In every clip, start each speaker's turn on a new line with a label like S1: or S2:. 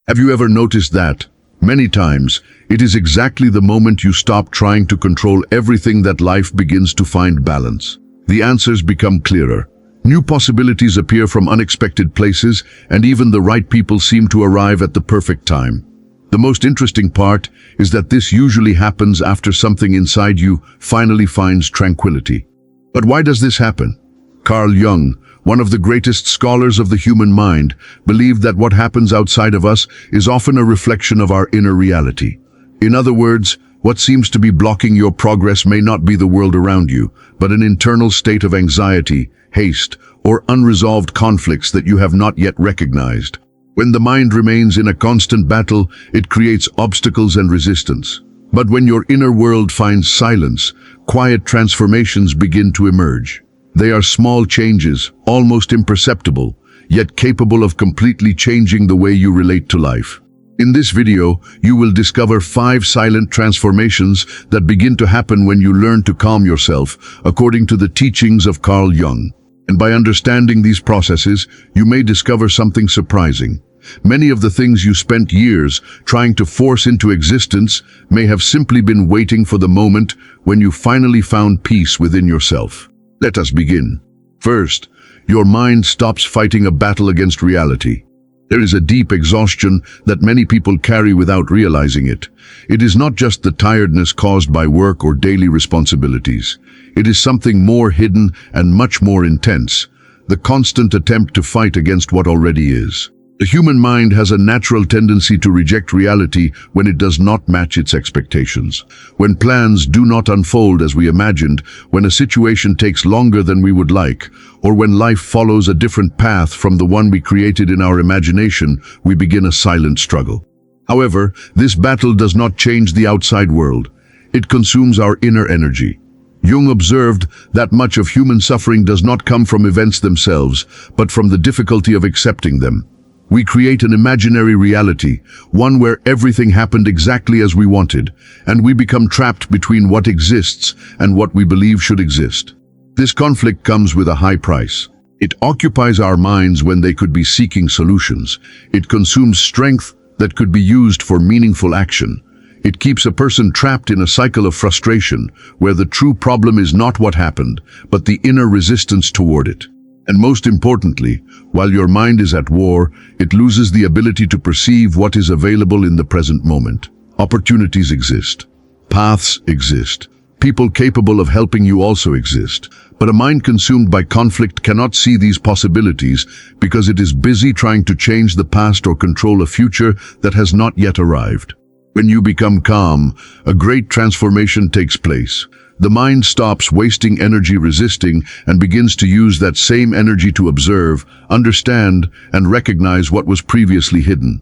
S1: Have you ever noticed that? Many times, it is exactly the moment you stop trying to control everything that life begins to find balance. The answers become clearer. New possibilities appear from unexpected places, and even the right people seem to arrive at the perfect time. The most interesting part is that this usually happens after something inside you finally finds tranquility. But why does this happen? Carl Jung, one of the greatest scholars of the human mind, believed that what happens outside of us is often a reflection of our inner reality. In other words, what seems to be blocking your progress may not be the world around you, but an internal state of anxiety, haste, or unresolved conflicts that you have not yet recognized. When the mind remains in a constant battle, it creates obstacles and resistance. But when your inner world finds silence, quiet transformations begin to emerge. They are small changes, almost imperceptible, yet capable of completely changing the way you relate to life. In this video, you will discover 5 silent transformations that begin to happen when you learn to calm yourself, according to the teachings of Carl Jung. And by understanding these processes, you may discover something surprising. Many of the things you spent years trying to force into existence may have simply been waiting for the moment when you finally found peace within yourself. Let us begin. First, your mind stops fighting a battle against reality. There is a deep exhaustion that many people carry without realizing it. It is not just the tiredness caused by work or daily responsibilities. It is something more hidden and much more intense, the constant attempt to fight against what already is. The human mind has a natural tendency to reject reality when it does not match its expectations. When plans do not unfold as we imagined, when a situation takes longer than we would like, or when life follows a different path from the one we created in our imagination, we begin a silent struggle. However, this battle does not change the outside world. It consumes our inner energy. Jung observed that much of human suffering does not come from events themselves, but from the difficulty of accepting them. We create an imaginary reality, one where everything happened exactly as we wanted, and we become trapped between what exists and what we believe should exist. This conflict comes with a high price. It occupies our minds when they could be seeking solutions. It consumes strength that could be used for meaningful action. It keeps a person trapped in a cycle of frustration, where the true problem is not what happened, but the inner resistance toward it. And most importantly, while your mind is at war, it loses the ability to perceive what is available in the present moment. Opportunities exist. Paths exist. People capable of helping you also exist. But a mind consumed by conflict cannot see these possibilities because it is busy trying to change the past or control a future that has not yet arrived. When you become calm, a great transformation takes place. The mind stops wasting energy resisting and begins to use that same energy to observe, understand, and recognize what was previously hidden.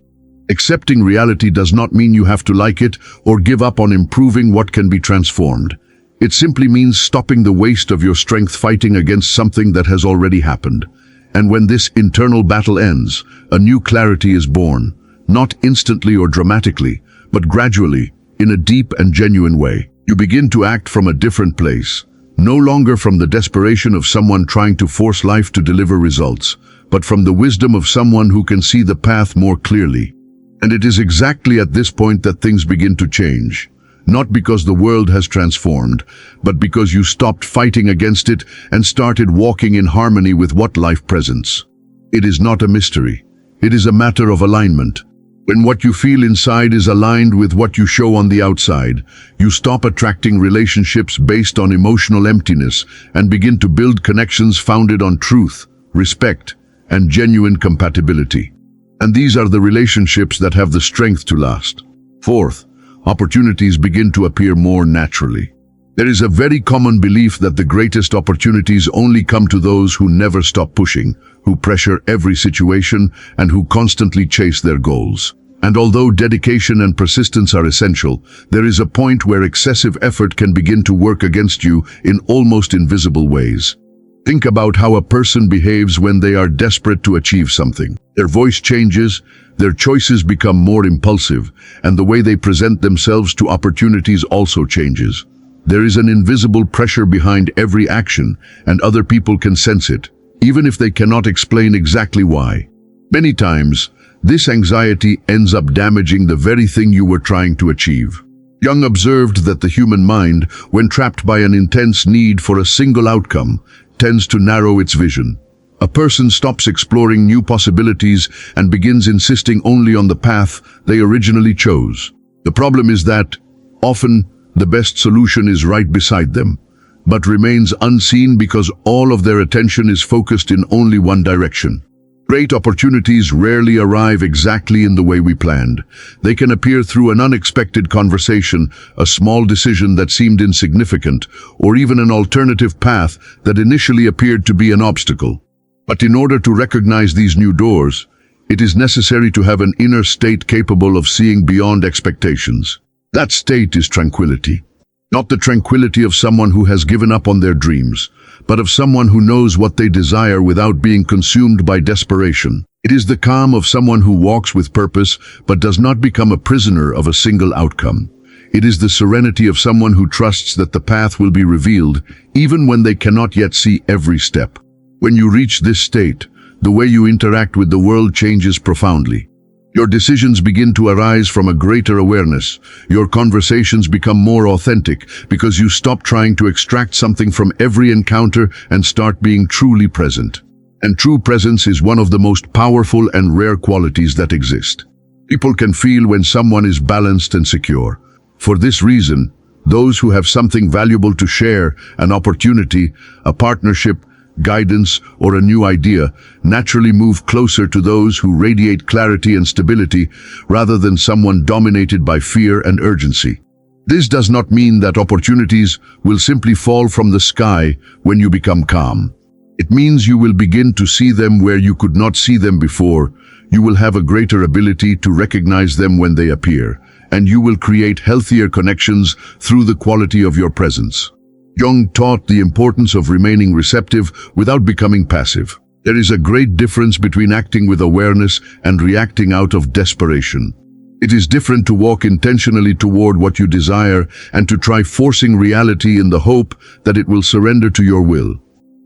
S1: Accepting reality does not mean you have to like it or give up on improving what can be transformed. It simply means stopping the waste of your strength fighting against something that has already happened. And when this internal battle ends, a new clarity is born, not instantly or dramatically, but gradually, in a deep and genuine way. You begin to act from a different place, no longer from the desperation of someone trying to force life to deliver results, but from the wisdom of someone who can see the path more clearly. And it is exactly at this point that things begin to change. Not because the world has transformed, but because you stopped fighting against it and started walking in harmony with what life presents. It is not a mystery. It is a matter of alignment. When what you feel inside is aligned with what you show on the outside, you stop attracting relationships based on emotional emptiness and begin to build connections founded on truth, respect, and genuine compatibility. And these are the relationships that have the strength to last. Fourth, opportunities begin to appear more naturally. There is a very common belief that the greatest opportunities only come to those who never stop pushing, who pressure every situation, and who constantly chase their goals. And although dedication and persistence are essential, there is a point where excessive effort can begin to work against you in almost invisible ways. Think about how a person behaves when they are desperate to achieve something. Their voice changes, their choices become more impulsive, and the way they present themselves to opportunities also changes. There is an invisible pressure behind every action, and other people can sense it, even if they cannot explain exactly why. Many times, This anxiety ends up damaging the very thing you were trying to achieve. Jung observed that the human mind, when trapped by an intense need for a single outcome, tends to narrow its vision. A person stops exploring new possibilities and begins insisting only on the path they originally chose. The problem is that, often, the best solution is right beside them, but remains unseen because all of their attention is focused in only one direction. Great opportunities rarely arrive exactly in the way we planned. They can appear through an unexpected conversation, a small decision that seemed insignificant, or even an alternative path that initially appeared to be an obstacle. But in order to recognize these new doors, it is necessary to have an inner state capable of seeing beyond expectations. That state is tranquility. Not the tranquility of someone who has given up on their dreams, but of someone who knows what they desire without being consumed by desperation. It is the calm of someone who walks with purpose but does not become a prisoner of a single outcome. It is the serenity of someone who trusts that the path will be revealed even when they cannot yet see every step. When you reach this state, the way you interact with the world changes profoundly. Your decisions begin to arise from a greater awareness. Your conversations become more authentic because you stop trying to extract something from every encounter and start being truly present. And true presence is one of the most powerful and rare qualities that exist. People can feel when someone is balanced and secure. For this reason, those who have something valuable to share, an opportunity, a partnership, guidance, or a new idea, naturally move closer to those who radiate clarity and stability rather than someone dominated by fear and urgency. This does not mean that opportunities will simply fall from the sky when you become calm. It means you will begin to see them where you could not see them before. You will have a greater ability to recognize them when they appear, and you will create healthier connections through the quality of your presence. Jung taught the importance of remaining receptive without becoming passive. There is a great difference between acting with awareness and reacting out of desperation. It is different to walk intentionally toward what you desire and to try forcing reality in the hope that it will surrender to your will.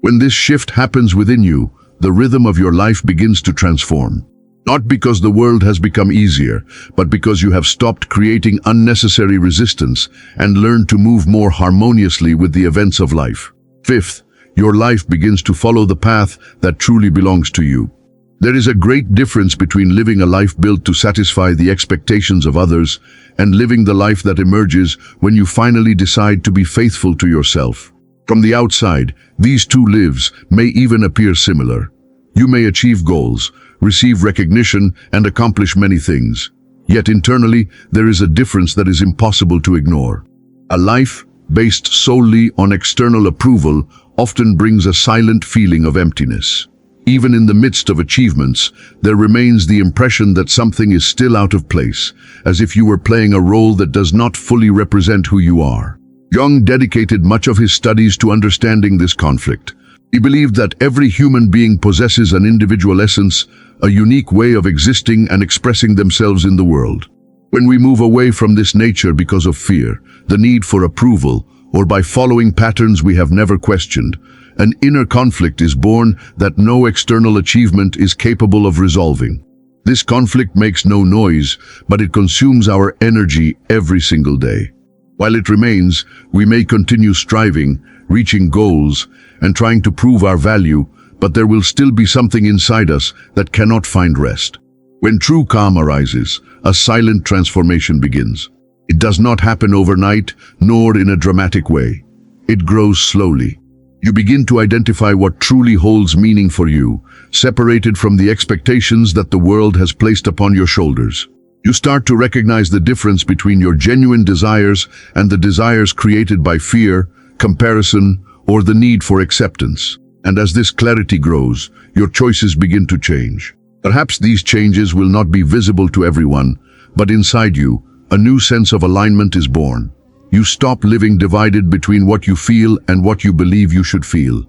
S1: When this shift happens within you, the rhythm of your life begins to transform. Not because the world has become easier, but because you have stopped creating unnecessary resistance and learned to move more harmoniously with the events of life. Fifth, your life begins to follow the path that truly belongs to you. There is a great difference between living a life built to satisfy the expectations of others and living the life that emerges when you finally decide to be faithful to yourself. From the outside, these two lives may even appear similar. You may achieve goals, receive recognition, and accomplish many things. Yet internally, there is a difference that is impossible to ignore. A life based solely on external approval often brings a silent feeling of emptiness. Even in the midst of achievements, there remains the impression that something is still out of place, as if you were playing a role that does not fully represent who you are. Jung dedicated much of his studies to understanding this conflict. He believed that every human being possesses an individual essence, a unique way of existing and expressing themselves in the world. When we move away from this nature because of fear, the need for approval, or by following patterns we have never questioned, an inner conflict is born that no external achievement is capable of resolving. This conflict makes no noise, but it consumes our energy every single day. While it remains, we may continue striving, reaching goals, and trying to prove our value, but there will still be something inside us that cannot find rest. When true calm arises, a silent transformation begins. It does not happen overnight, nor in a dramatic way. It grows slowly. You begin to identify what truly holds meaning for you, separated from the expectations that the world has placed upon your shoulders. You start to recognize the difference between your genuine desires and the desires created by fear, comparison, or the need for acceptance. And as this clarity grows, your choices begin to change. Perhaps these changes will not be visible to everyone, but inside you, a new sense of alignment is born. You stop living divided between what you feel and what you believe you should feel,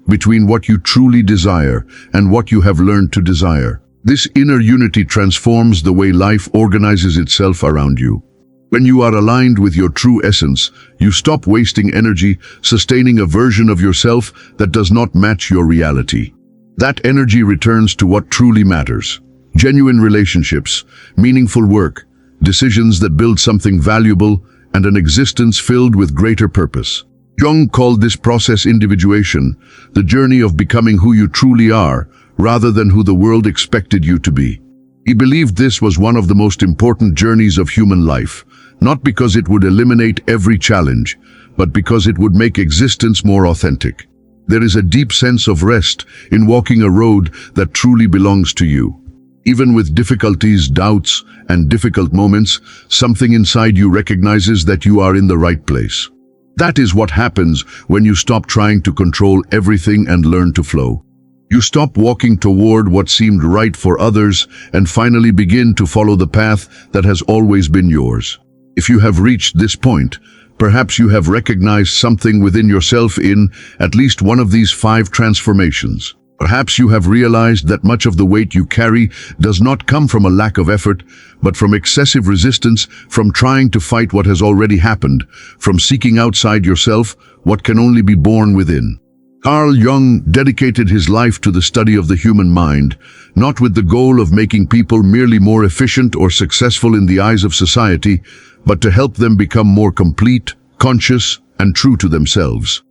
S1: between what you truly desire and what you have learned to desire. This inner unity transforms the way life organizes itself around you. When you are aligned with your true essence, you stop wasting energy sustaining a version of yourself that does not match your reality. That energy returns to what truly matters: genuine relationships, meaningful work, decisions that build something valuable, and an existence filled with greater purpose. Jung called this process individuation, the journey of becoming who you truly are, rather than who the world expected you to be. He believed this was one of the most important journeys of human life, not because it would eliminate every challenge, but because it would make existence more authentic. There is a deep sense of rest in walking a road that truly belongs to you. Even with difficulties, doubts, and difficult moments, something inside you recognizes that you are in the right place. That is what happens when you stop trying to control everything and learn to flow. You stop walking toward what seemed right for others and finally begin to follow the path that has always been yours. If you have reached this point, perhaps you have recognized something within yourself in at least one of these 5 transformations. Perhaps you have realized that much of the weight you carry does not come from a lack of effort, but from excessive resistance, from trying to fight what has already happened, from seeking outside yourself what can only be born within. Carl Jung dedicated his life to the study of the human mind, not with the goal of making people merely more efficient or successful in the eyes of society, but to help them become more complete, conscious, and true to themselves.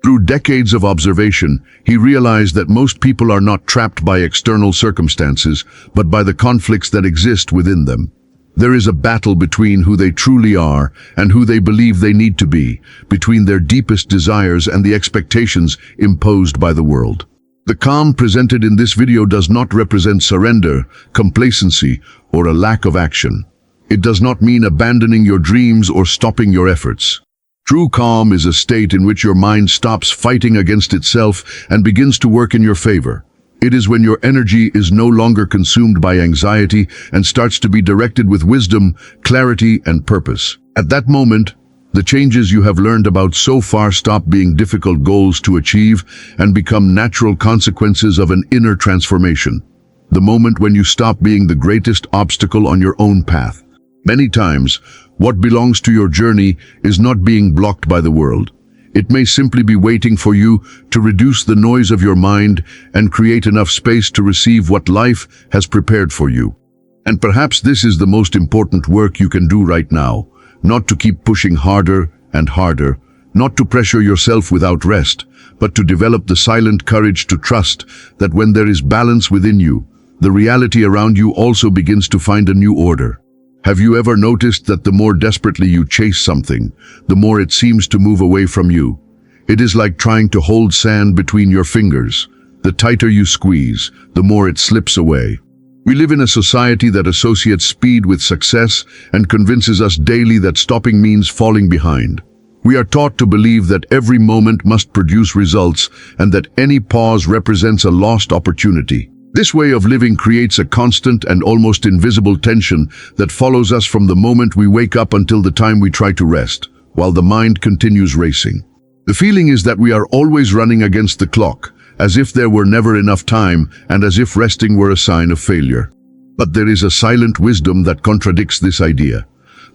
S1: Through decades of observation, he realized that most people are not trapped by external circumstances, but by the conflicts that exist within them. There is a battle between who they truly are and who they believe they need to be, between their deepest desires and the expectations imposed by the world. The calm presented in this video does not represent surrender, complacency, or a lack of action. It does not mean abandoning your dreams or stopping your efforts. True calm is a state in which your mind stops fighting against itself and begins to work in your favor. It is when your energy is no longer consumed by anxiety and starts to be directed with wisdom, clarity, and purpose. At that moment, the changes you have learned about so far stop being difficult goals to achieve and become natural consequences of an inner transformation. The moment when you stop being the greatest obstacle on your own path. Many times, what belongs to your journey is not being blocked by the world. It may simply be waiting for you to reduce the noise of your mind and create enough space to receive what life has prepared for you. And perhaps this is the most important work you can do right now, not to keep pushing harder and harder, not to pressure yourself without rest, but to develop the silent courage to trust that when there is balance within you, the reality around you also begins to find a new order. Have you ever noticed that the more desperately you chase something, the more it seems to move away from you? It is like trying to hold sand between your fingers. The tighter you squeeze, the more it slips away. We live in a society that associates speed with success and convinces us daily that stopping means falling behind. We are taught to believe that every moment must produce results and that any pause represents a lost opportunity. This way of living creates a constant and almost invisible tension that follows us from the moment we wake up until the time we try to rest, while the mind continues racing. The feeling is that we are always running against the clock, as if there were never enough time and as if resting were a sign of failure. But there is a silent wisdom that contradicts this idea.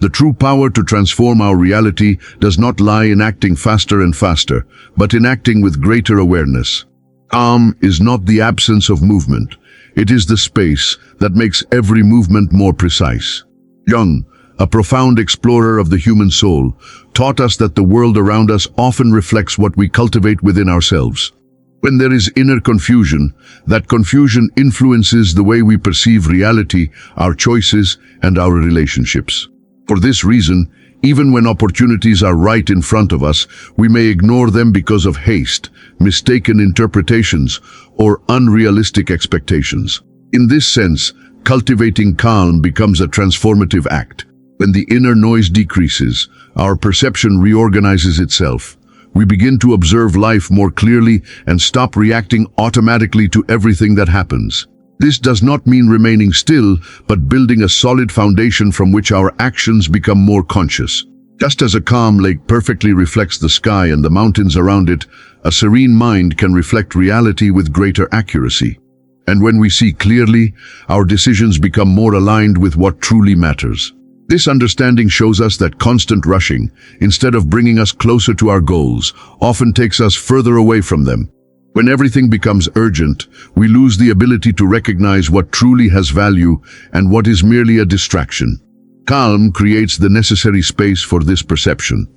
S1: The true power to transform our reality does not lie in acting faster and faster, but in acting with greater awareness. Calm is not the absence of movement. It is the space that makes every movement more precise. Jung, a profound explorer of the human soul, taught us that the world around us often reflects what we cultivate within ourselves. When there is inner confusion, that confusion influences the way we perceive reality, our choices, and our relationships. For this reason, even when opportunities are right in front of us, we may ignore them because of haste, mistaken interpretations, or unrealistic expectations. In this sense, cultivating calm becomes a transformative act. When the inner noise decreases, our perception reorganizes itself. We begin to observe life more clearly and stop reacting automatically to everything that happens. This does not mean remaining still, but building a solid foundation from which our actions become more conscious. Just as a calm lake perfectly reflects the sky and the mountains around it, a serene mind can reflect reality with greater accuracy. And when we see clearly, our decisions become more aligned with what truly matters. This understanding shows us that constant rushing, instead of bringing us closer to our goals, often takes us further away from them. When everything becomes urgent, we lose the ability to recognize what truly has value and what is merely a distraction. Calm creates the necessary space for this perception.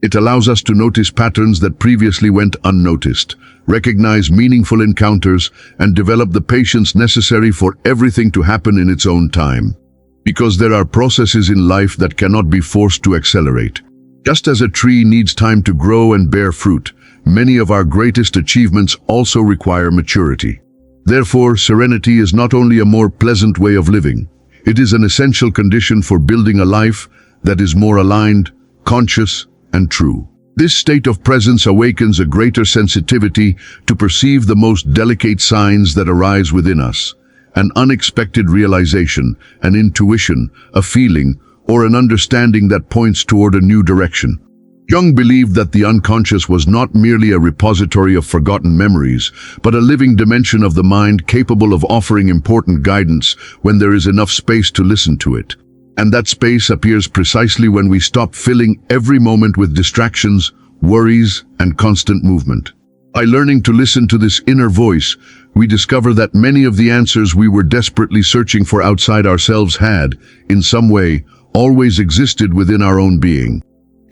S1: It allows us to notice patterns that previously went unnoticed, recognize meaningful encounters, and develop the patience necessary for everything to happen in its own time. Because there are processes in life that cannot be forced to accelerate. Just as a tree needs time to grow and bear fruit, many of our greatest achievements also require maturity. Therefore, serenity is not only a more pleasant way of living, it is an essential condition for building a life that is more aligned, conscious, and true. This state of presence awakens a greater sensitivity to perceive the most delicate signs that arise within us. An unexpected realization, an intuition, a feeling, or an understanding that points toward a new direction. Jung believed that the unconscious was not merely a repository of forgotten memories, but a living dimension of the mind capable of offering important guidance when there is enough space to listen to it. And that space appears precisely when we stop filling every moment with distractions, worries, and constant movement. By learning to listen to this inner voice, we discover that many of the answers we were desperately searching for outside ourselves had, in some way, always existed within our own being.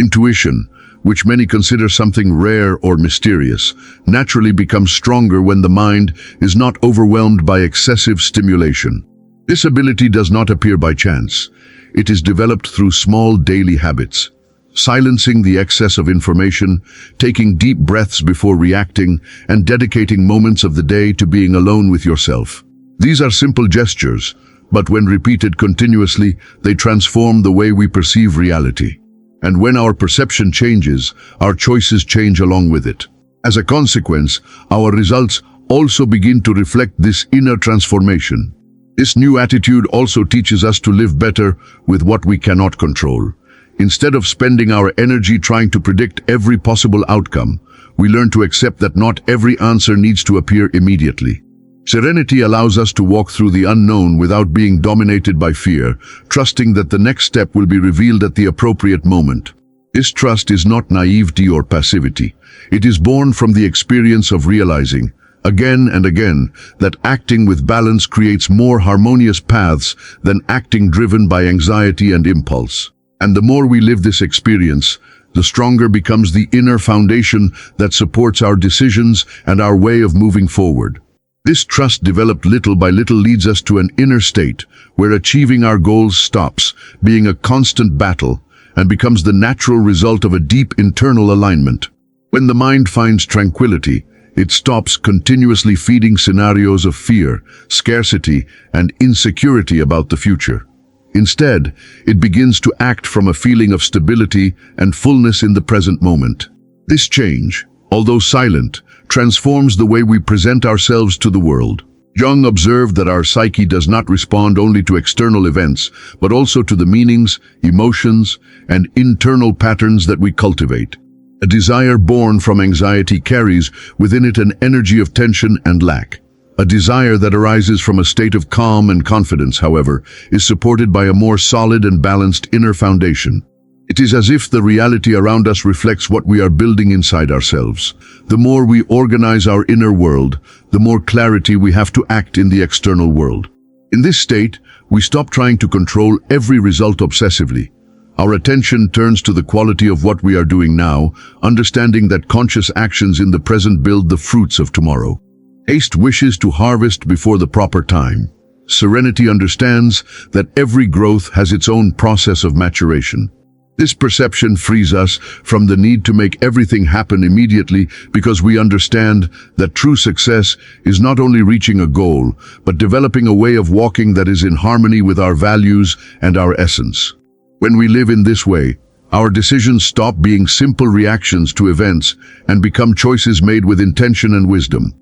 S1: Intuition, which many consider something rare or mysterious, naturally becomes stronger when the mind is not overwhelmed by excessive stimulation. This ability does not appear by chance. It is developed through small daily habits. Silencing the excess of information, taking deep breaths before reacting, and dedicating moments of the day to being alone with yourself. These are simple gestures, but when repeated continuously, they transform the way we perceive reality. And when our perception changes, our choices change along with it. As a consequence, our results also begin to reflect this inner transformation. This new attitude also teaches us to live better with what we cannot control. Instead of spending our energy trying to predict every possible outcome, we learn to accept that not every answer needs to appear immediately. Serenity allows us to walk through the unknown without being dominated by fear, trusting that the next step will be revealed at the appropriate moment. This trust is not naivety or passivity. It is born from the experience of realizing, again and again, that acting with balance creates more harmonious paths than acting driven by anxiety and impulse. And the more we live this experience, the stronger becomes the inner foundation that supports our decisions and our way of moving forward. This trust developed little by little leads us to an inner state where achieving our goals stops being a constant battle and becomes the natural result of a deep internal alignment. When the mind finds tranquility, it stops continuously feeding scenarios of fear, scarcity, and insecurity about the future. Instead, it begins to act from a feeling of stability and fullness in the present moment. This change, although silent, transforms the way we present ourselves to the world. Jung observed that our psyche does not respond only to external events, but also to the meanings, emotions, and internal patterns that we cultivate. A desire born from anxiety carries within it an energy of tension and lack. A desire that arises from a state of calm and confidence, however, is supported by a more solid and balanced inner foundation. It is as if the reality around us reflects what we are building inside ourselves. The more we organize our inner world, the more clarity we have to act in the external world. In this state, we stop trying to control every result obsessively. Our attention turns to the quality of what we are doing now, understanding that conscious actions in the present build the fruits of tomorrow. Haste wishes to harvest before the proper time. Serenity understands that every growth has its own process of maturation. This perception frees us from the need to make everything happen immediately because we understand that true success is not only reaching a goal, but developing a way of walking that is in harmony with our values and our essence. When we live in this way, our decisions stop being simple reactions to events and become choices made with intention and wisdom.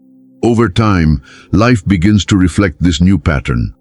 S1: Over time, life begins to reflect this new pattern.